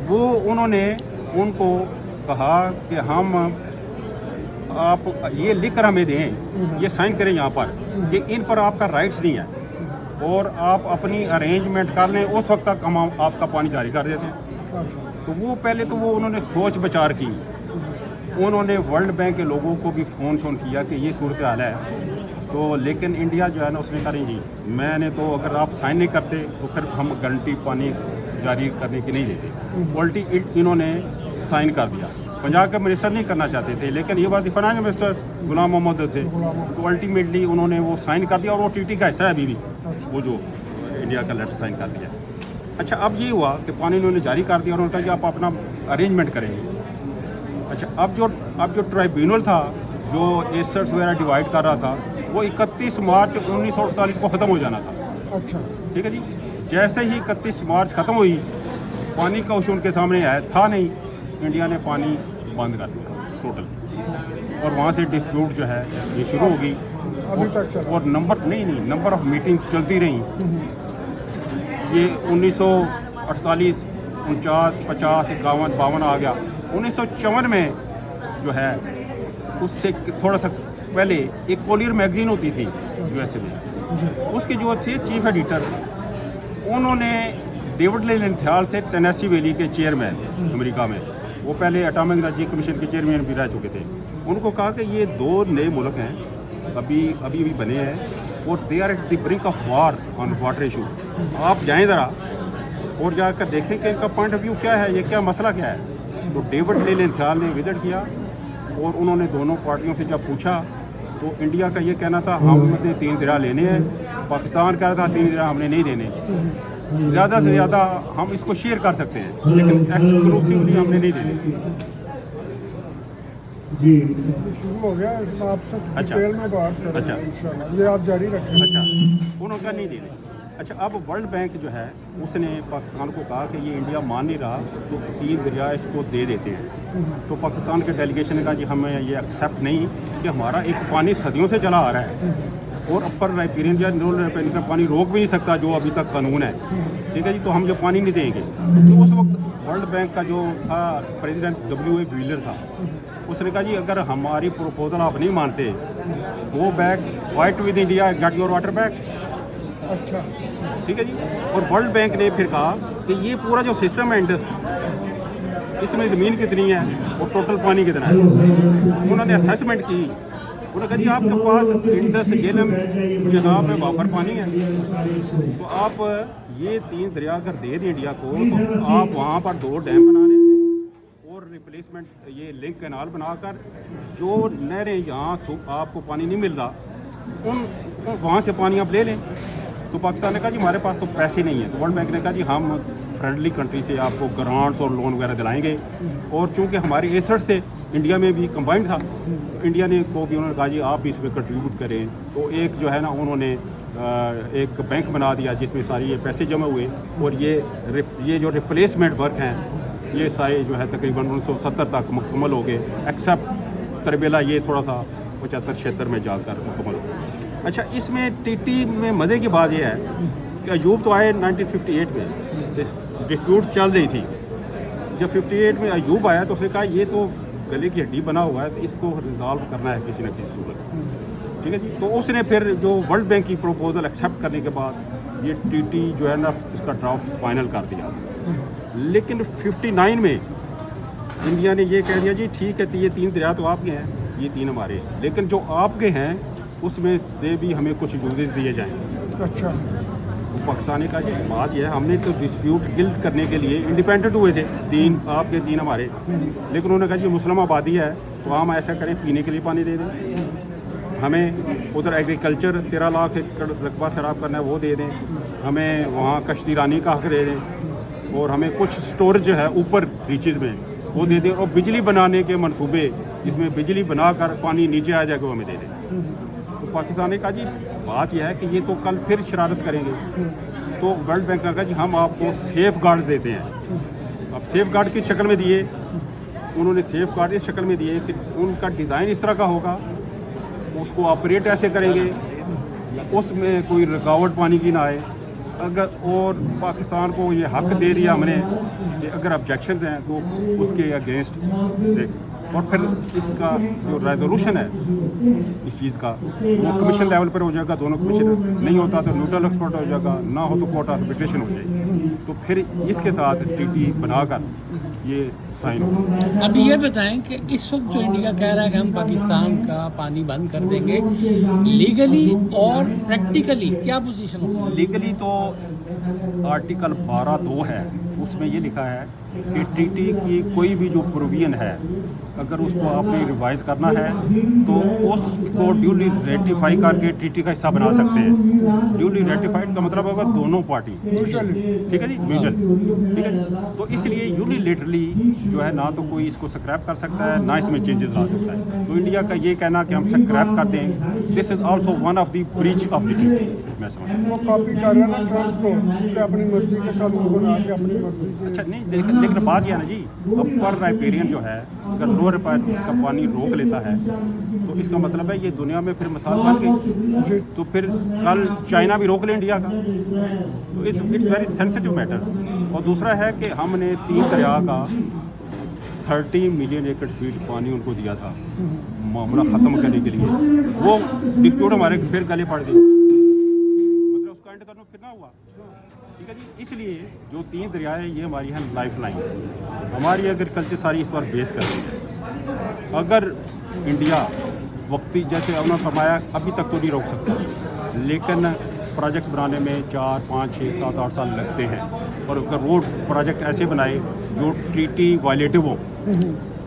वो उन्होंने उनको कहा कि हम आप ये लिख कर हमें दें, ये साइन करें यहाँ पर कि इन पर आपका राइट्स नहीं है और आप अपनी अरेंजमेंट कर लें, उस वक्त तक हम आपका पानी जारी कर देते हैं। तो वो पहले तो वो उन्होंने सोच विचार की, उन्होंने वर्ल्ड बैंक के लोगों को भी फ़ोन किया कि ये सूरत हाल है। तो लेकिन इंडिया जो है ना उसने कहा नहीं जी, मैंने तो अगर आप साइन नहीं करते तो फिर हम गारंटी पानी जारी करने की नहीं देते। उल्टी इन्होंने साइन कर दिया। पंजाब के मिनिस्टर नहीं करना चाहते थे, लेकिन ये बात फाइनेंस मिनिस्टर गुलाम मोहम्मद थे, तो अल्टीमेटली उन्होंने वो साइन कर दिया और वो टीटी का हिस्सा है अभी भी, वो जो इंडिया का लेटर साइन कर दिया। अच्छा, अब ये हुआ कि पानी इन्होंने जारी कर दिया और उन्होंने कहा कि आप अपना अरेंजमेंट करेंगे। अच्छा, अब जो ट्राइब्यूनल था जो एसेट्स वगैरह डिवाइड कर रहा था, वो 31 मार्च 1948 को ख़त्म हो जाना था। अच्छा, ठीक है जी। जैसे ही 31 मार्च ख़त्म हुई, पानी का इशू उनके सामने आया था नहीं, इंडिया ने पानी बंद कर दिया टोटल, और वहाँ से डिस्प्यूट जो है ये शुरू होगी। अभी तक चला। और नंबर ऑफ मीटिंग्स चलती रहीं। ये 1948, 49, 50, 51, 52 आ गया। 1954 में जो है उससे थोड़ा सा पहले एक कोलियर मैगजीन होती थी यूएसए में, उसके जो थे चीफ एडिटर, उन्होंने डेविड लेंथाल थे, टेनेसी वैली के चेयरमैन अमेरिका में, वो पहले एटॉमिक एनर्जी कमीशन के चेयरमैन भी रह चुके थे। उनको कहा कि ये 2 नए मुल्क हैं अभी बने हैं और they are at the brink of war on water issue. आप जाएं ज़रा और जाकर देखें कि इनका पॉइंट ऑफ व्यू क्या है, ये क्या मसला क्या है। तो डेविड लेंथाल ने विजिट किया और उन्होंने दोनों पार्टियों से जब पूछा तो इंडिया का ये कहना था हमने 3 दरिया लेने हैं, पाकिस्तान कह रहा था 3 दरिया हमने नहीं देने, ज़्यादा से ज़्यादा हम इसको शेयर कर सकते हैं लेकिन एक्सक्लूसिवली हमने नहीं देने। जी, शुरू हो गया, इसमें आपसे डिटेल में बात करेंगे। अच्छा, इंशाल्लाह, ये आप जारी रखें। अच्छा, उन्होंने कहा नहीं देने। अच्छा, अब वर्ल्ड बैंक जो है उसने पाकिस्तान को कहा कि ये इंडिया मान नहीं रहा तो 3 दरिया इसको दे देते हैं। तो पाकिस्तान के डेलीगेशन ने कहा जी हमें ये एक्सेप्ट नहीं कि हमारा एक पानी सदियों से चला आ रहा है और अपर राइपेरियन या लोअर राइपेरियन का पानी रोक भी नहीं सकता जो अभी तक कानून है। ठीक है जी, तो हम जो पानी नहीं देंगे। तो उस वक्त वर्ल्ड बैंक का जो था प्रेसिडेंट W.A. व्हीलर था, उसने कहा जी अगर हमारी प्रपोजल आप नहीं मानते, go back, fight with India, get your water back. अच्छा, ठीक है जी। और वर्ल्ड बैंक ने फिर कहा कि ये पूरा जो सिस्टम है इंडस, इसमें ज़मीन कितनी है और टोटल पानी कितना है। उन्होंने असेसमेंट की, उन्होंने कहा जी आपके पास इंडस झेलम जनाब में वाफर पानी है, तो आप ये 3 दरिया अगर दे दें इंडिया को तो आप वहाँ पर 2 डैम बना लें और रिप्लेसमेंट ये लिंक कैनाल बनाकर जो नहरें यहाँ आपको पानी नहीं मिल रहा उन वहाँ से पानी आप ले लें। तो पाकिस्तान ने कहा जी हमारे पास तो पैसे नहीं है। तो वर्ल्ड बैंक ने कहा जी हम फ्रेंडली कंट्री से आपको ग्रांट्स और लोन वगैरह दिलाएंगे, और चूँकि हमारे एसेट्स से इंडिया में भी कंबाइंड था, इंडिया ने को भी उन्होंने कहा जी आप भी इसमें कंट्रीब्यूट करें। तो एक जो है ना उन्होंने एक बैंक बना दिया जिसमें सारी ये पैसे जमा हुए और ये जो रिप्लेसमेंट वर्क हैं ये सारे जो है तकरीबन 1970 तक मुकम्मल हो गए, एक्सेप्ट तरबेला ये थोड़ा सा 75-76 में जाकर मुकम्मल हो गया। अच्छा, इसमें टीटी में मज़े की बात यह है कि अयूब तो आए 1958 में, डिस्प्यूट चल रही थी। जब 58 में अयूब आया तो उसने कहा ये तो गले की हड्डी बना हुआ है, तो इसको रिजॉल्व करना है किसी न किसी सूरत। ठीक है जी। तो उसने फिर जो वर्ल्ड बैंक की प्रपोजल एक्सेप्ट करने के बाद ये टीटी जो है ना इसका ड्राफ्ट फाइनल कर दिया। लेकिन 59 में इंडिया ने ये कह दिया जी ठीक है, तो ये 3 दरिया तो आपके हैं, ये 3 हमारे हैं, लेकिन जो आपके हैं उसमें से भी हमें कुछ यूजेस दिए जाएँ। अच्छा, तो पाकिस्तान ने कहा जी बात यह है हमने तो डिस्प्यूट किल करने के लिए इंडिपेंडेंट हुए थे, 3 आपके 3 हमारे, लेकिन उन्होंने कहा जी मुस्लिम आबादी है तो हम ऐसा करें पीने के लिए पानी दे दें, हमें उधर एग्रीकल्चर 13 लाख एकड़ रकबा सराब करना है वो दे दें, हमें वहाँ कश्ती रानी का हक दे दें, और हमें कुछ स्टोरेज है ऊपर रीचेज़ में वो दे दें, और बिजली बनाने के मंसूबे जिसमें बिजली बनाकर पानी नीचे आ जाएगा वो हमें दे दें। तो पाकिस्तान ने कहा जी बात यह है कि ये तो कल फिर शरारत करेंगे। तो वर्ल्ड बैंक ने कहा जी हम आपको सेफ गार्ड देते हैं। अब सेफ गार्ड किस शक्ल में दिए, उन्होंने सेफ गार्ड इस शक्ल में दिए कि उनका डिज़ाइन इस तरह का होगा, उसको ऑपरेट ऐसे करेंगे उसमें कोई रुकावट पानी की ना आए, अगर और पाकिस्तान को ये हक दे दिया हमने कि अगर ऑब्जेक्शंस हैं तो उसके अगेंस्ट देख, और फिर इसका जो रेजोल्यूशन है इस चीज़ का वो कमीशन लेवल पर हो जाएगा, दोनों कमीशन नहीं होता तो न्यूट्रल एक्सपर्ट हो जाएगा, ना हो तो कोर्ट आर्बिट्रेशन हो जाएगी, तो फिर इसके साथ टीटी बनाकर ये साइन होगा। अब ये बताएं कि इस वक्त जो इंडिया कह रहा है कि हम पाकिस्तान का पानी बंद कर देंगे, लीगली और प्रैक्टिकली क्या पोजीशन होगी? लीगली तो आर्टिकल 12(2) है, उसमें ये लिखा है कि टीटी की कोई भी जो प्रोविजन है अगर उसको आपने रिवाइज करना है तो उसको ड्यूली रेटिफाई करके टीटी का हिस्सा बना सकते हैं। ड्यूली रेटिफाइड का मतलब होगा दोनों पार्टी, ठीक है जी, म्यूचुअल, ठीक है जी। तो इसलिए यूनिलेटरली जो है ना तो कोई इसको स्क्रैप कर सकता है ना इसमें चेंजेस ला सकता है। तो इंडिया का ये कहना कि हम स्क्रैप कर दें, this is also one of the breach of the TT. मैं समझ वो कॉपी कर रहे हैं ना ट्रम्प को कि अपनी मर्जी के कानून बना के अपनी मर्जी के। अच्छा नहीं, लेकिन बात यह है ना जी, अपर राइपेरियन जो है अगर लोअर राइपेरियन का पानी रोक लेता है तो इसका मतलब है ये दुनिया में फिर मिसाल बन गई, तो फिर कल चाइना भी रोक ले इंडिया का, तो इट्स वेरी सेंसिटिव मैटर। और दूसरा है कि हमने 3 दरिया का 30 मिलियन एकड़ फीट पानी उनको दिया था मामला ख़त्म करने के लिए, वो डिस्प्यूट हमारे फिर गले पड़ गए, मतलब उसका एंड करना फिर ना हुआ, ठीक है जी। इसलिए जो 3 दरिया है ये हमारी है लाइफ लाइन, हमारी एग्रीकल्चर सारी इस पर बेस करती है। अगर इंडिया वक्ती जैसे उन्होंने फरमाया अभी तक तो नहीं रोक सकता, लेकिन प्रोजेक्ट्स बनाने में 4, 5, 6, 7, 8 साल लगते हैं, और अगर रोड प्रोजेक्ट ऐसे बनाए जो ट्रीटी वायलेटिव हो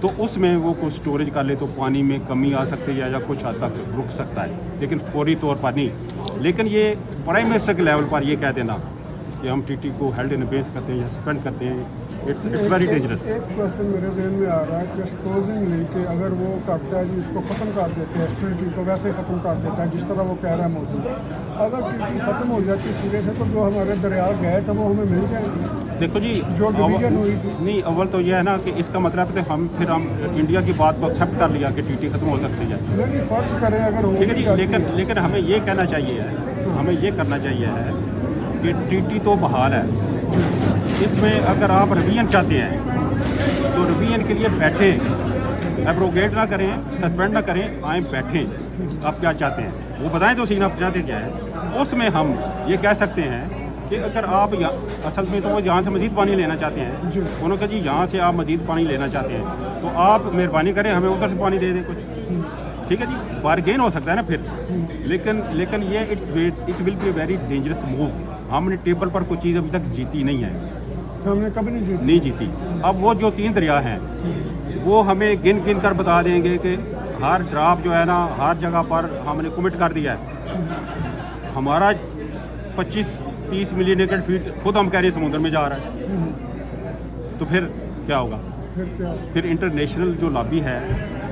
तो उसमें वो कुछ स्टोरेज कर ले तो पानी में कमी आ सकती है या कुछ हद तक रुक सकता है, लेकिन फौरी तौर पर नहीं। लेकिन ये प्राइम मिनिस्टर के लेवल पर ये कह देना कि हम टीटी को हेल्ड इन बेस करते हैं या सस्पेंड करते हैं, इट्स वेरी डेंजरस। एक क्वेश्चन मेरे जहन में आ रहा है कि सपोजिंगली कि अगर वो करता है जी इसको ख़त्म कर देते हैं, टीटी को वैसे ही ख़त्म कर देता है जिस तरह वो कह रहा है मोदी, अगर टीटी ख़त्म हो जाती है सिरे से तो जो हमारे दरिया गए थे वो हमें मिल जाएंगे। देखो जी, जो डिवीजन हुई थी, नहीं अव्वल तो यह है ना कि इसका मतलब है हम इंडिया की बात को एक्सेप्ट कर लिया कि टीटी खत्म हो सकती है, नहीं फर्ज करें अगर हो ठीक है जी, भी लेकिन हमें ये कहना चाहिए है, हमें ये करना चाहिए है कि टीटी तो बहाल है, इसमें अगर आप रिवीजन चाहते हैं तो रिवीजन के लिए बैठें, एब्रोगेट ना करें, सस्पेंड ना करें, आए बैठें, आप क्या चाहते हैं वो बताएं तो सीन आप चाहते क्या है। उसमें हम ये कह सकते हैं कि अगर आप असल में तो वो यहाँ से मज़ीद पानी लेना चाहते हैं, उन्होंने कहा जी यहाँ से आप मज़ीद पानी लेना चाहते हैं तो आप मेहरबानी करें हमें उधर से पानी दे दें कुछ, ठीक है जी, बारगेन हो सकता है ना फिर, लेकिन ये it will be very dangerous move. हमने टेबल पर कोई चीज़ अभी तक जीती नहीं है, हमने कभी नहीं जीती। अब वो जो 3 दरिया हैं वो हमें गिन कर बता देंगे कि हर ड्राप जो है ना हर जगह पर हमने कमिट कर दिया है, हमारा 25-30 मिलियन एकड़ फीट खुद हम कह रहे हैं समुद्र में जा रहा है, तो फिर क्या होगा? फिर इंटरनेशनल जो लॉबी है,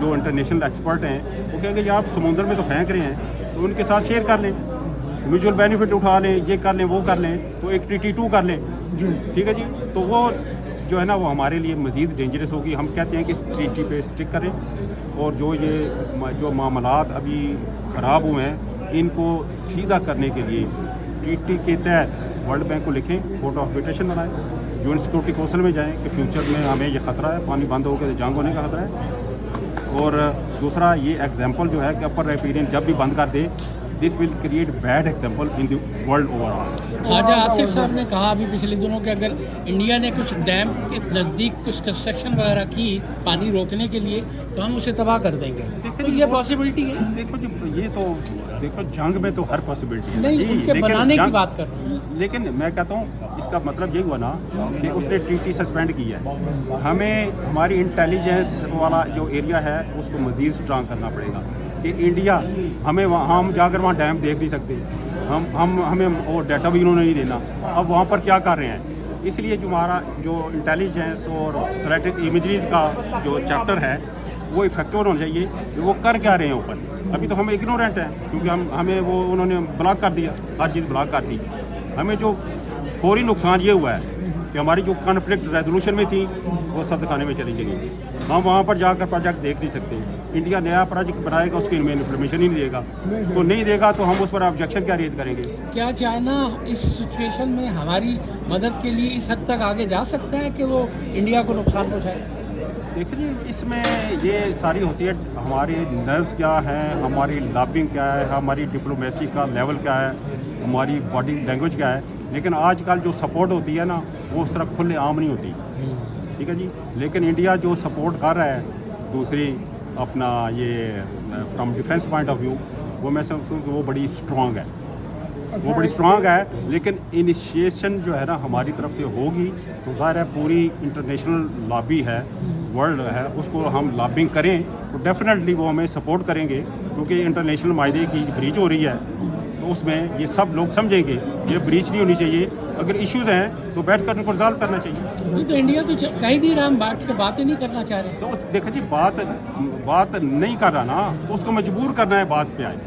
जो इंटरनेशनल एक्सपर्ट हैं वो कहेंगे यार आप समुद्र में तो फेंक रहे हैं तो उनके साथ शेयर कर लें, म्यूचुअल बेनिफिट उठा लें, ये कर लें वो कर लें, तो एक TT2 कर लें, ठीक है जी। तो वो जो है ना वो हमारे लिए मज़ीद डेंजरस होगी। हम कहते हैं कि इस ट्रीटी पे स्टिक करें, और जो मामलात अभी ख़राब हुए हैं इनको सीधा करने के लिए TT के तहत वर्ल्ड बैंक को लिखें, कोर्ट ऑफ आर्बिट्रेशन बनाएं, जॉइंट सिक्योरिटी काउंसिल में जाएं कि फ्यूचर में हमें ये ख़तरा है, पानी बंद होकर जंग होने का खतरा है। और दूसरा ये एग्जांपल जो है कि अपर राइपेरियन जब भी बंद कर दे, this will create bad example in the world overall. Khawaja Asif साहब ने कहा अभी पिछले दिनों कि अगर इंडिया ने कुछ डैम के नज़दीक कुछ कंस्ट्रक्शन वगैरह की पानी रोकने के लिए तो हम उसे तबाह कर देंगे, तो ये पॉसिबिलिटी है? देखो जी, ये तो देखो जंग में तो हर पॉसिबिलिटी है, नहीं उनके बनाने की बात कर रहे हैं, लेकिन मैं कहता हूँ इसका मतलब ये हुआ ना कि उसने TT सस्पेंड किया है, हमें हमारी इंटेलिजेंस वाला जो एरिया है उसको मज़ीद स्ट्रांग करना पड़ेगा कि इंडिया हम जाकर वहाँ डैम देख नहीं सकते, हमें वो डाटा भी उन्होंने नहीं देना, अब वहाँ पर क्या कर रहे हैं। इसलिए जो हमारा जो इंटेलिजेंस और स्ट्रैटेजिक इमेजरीज का जो चैप्टर है वो इफेक्टिव होना चाहिए कि वो कर क्या रहे हैं ऊपर। अभी तो हम इग्नोरेंट हैं क्योंकि हमें वो उन्होंने ब्लॉक कर दिया, हर चीज़ ब्लॉक कर दी। हमें जो फौरी नुकसान ये हुआ है कि हमारी जो कॉन्फ्लिक्ट रेजोल्यूशन में थी वो सब खाने में चली गई। हम वहाँ पर जाकर प्रोजेक्ट देख नहीं सकते। इंडिया नया प्रोजेक्ट बनाएगा, उसकी हमें इन्फॉर्मेशन ही नहीं देगा, तो नहीं देगा तो हम उस पर ऑब्जेक्शन क्या रेज करेंगे। क्या चाइना इस सिचुएशन में हमारी मदद के लिए इस हद तक आगे जा सकता है कि वो इंडिया को नुकसान पहुँचाए? देखिए इसमें ये सारी होती है, हमारे नर्व्स क्या है, हमारी लॉबिंग क्या है, हमारी डिप्लोमेसी का लेवल क्या है, हमारी बॉडी लैंग्वेज क्या है। लेकिन आजकल जो सपोर्ट होती है ना वो उस तरह खुले आम नहीं होती, ठीक है जी। लेकिन इंडिया जो सपोर्ट कर रहा है दूसरी अपना ये from defence point of view, वो मैं समझता हूँ कि वो बड़ी स्ट्रॉन्ग है, वो बड़ी स्ट्रॉन्ग है। लेकिन इनिशिएशन जो है ना हमारी तरफ से होगी तो ज़ाहिर है पूरी इंटरनेशनल लॉबी है, वर्ल्ड है, उसको हम लॉबिंग करें तो डेफिनेटली वो हमें सपोर्ट करेंगे, क्योंकि इंटरनेशनल मायदे की ब्रीच हो रही है तो उसमें ये सब लोग समझेंगे ये ब्रीच नहीं होनी चाहिए। अगर इश्यूज हैं तो बैठ कर उनको रिजॉल्व करना चाहिए। नहीं तो इंडिया तो कहीं नहीं रहा, हम बैठ के बातें नहीं करना चाह रहे। तो देखो जी बात नहीं कर रहा ना, तो उसको मजबूर करना है बात पे आए,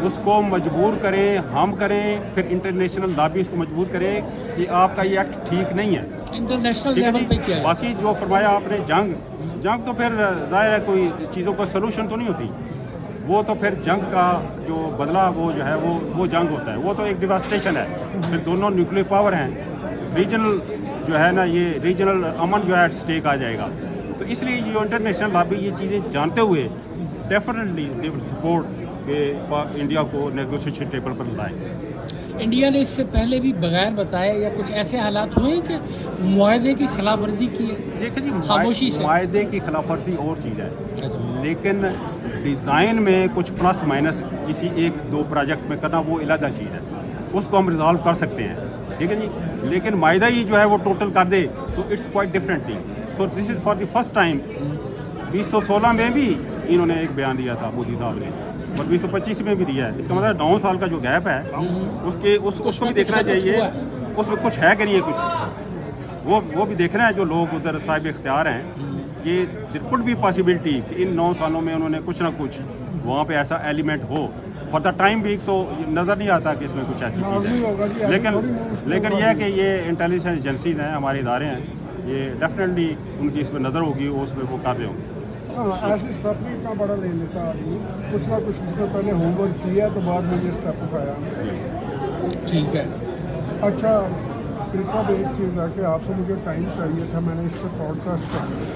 उसको मजबूर करें, हम करें, फिर इंटरनेशनल लॉबी उसको मजबूर करें कि आपका ये एक्ट ठीक नहीं है, इंटरनेशनल ठीक है लेवल पे जी। क्या है? बाकी जो फरमाया आपने जंग तो फिर जाहिर है कोई चीज़ों का सलूशन तो नहीं होती, वो तो फिर जंग का जो बदला वो जो है वो जंग होता है, वो तो एक डिवास्टेशन है। फिर दोनों न्यूक्लियर पावर हैं, रीजनल जो है ना ये रीजनल अमन जो है एट स्टेक आ जाएगा। तो इसलिए जो इंटरनेशनल लॉबी ये चीज़ें जानते हुए डेफिनेटली दे विल सपोर्ट कि इंडिया को नेगोशिएशन टेबल पर लाए। इंडिया ने इससे पहले भी बगैर बताए या कुछ ऐसे हालात हुए हैं कि मुआहदे की खिलाफ वर्जी की है? देखिए खामोशी जी से। मायदे की खिलाफ वर्जी और चीज़ है, लेकिन डिज़ाइन में कुछ प्लस माइनस किसी एक दो प्रोजेक्ट में करना वो अलग चीज़ है, उसको हम रिजॉल्व कर सकते हैं, ठीक है जी। लेकिन मायदा ही जो है वो टोटल कर दे तो it's quite different thing. So this is for the first time. 2016 में भी इन्होंने एक बयान दिया था मोदी साहब ने, और 2025 में भी दिया है। इसका मतलब 9 साल का जो गैप है उसको भी देखना चाहिए, उसमें कुछ है कि नहीं है कुछ, वो भी देखना है। जो लोग उधर साहिब इख्तियार हैं कि देयर कुड बी पॉसिबिलिटी कि इन 9 सालों में उन्होंने कुछ ना कुछ वहाँ पे ऐसा एलिमेंट हो। फॉर द टाइम भी तो नज़र नहीं आता कि इसमें कुछ ऐसी चीज़ है, लेकिन यह है कि ये इंटेलिजेंस एजेंसीज हैं, हमारे इदारे हैं, ये डेफिनेटली उनकी इसमें नज़र होगी, वो उसमें वो कर रहे होंगे। हाँ, ऐसे स्टेप भी इतना बड़ा ले लेता आदमी, कुछ ना कुछ उसने पहले होमवर्क किया तो बाद में ये स्टेप उठाया। ठीक है। अच्छा फिर साहब एक चीज़ है कि आपसे मुझे टाइम चाहिए था, मैंने इस पर पॉडकास्ट करना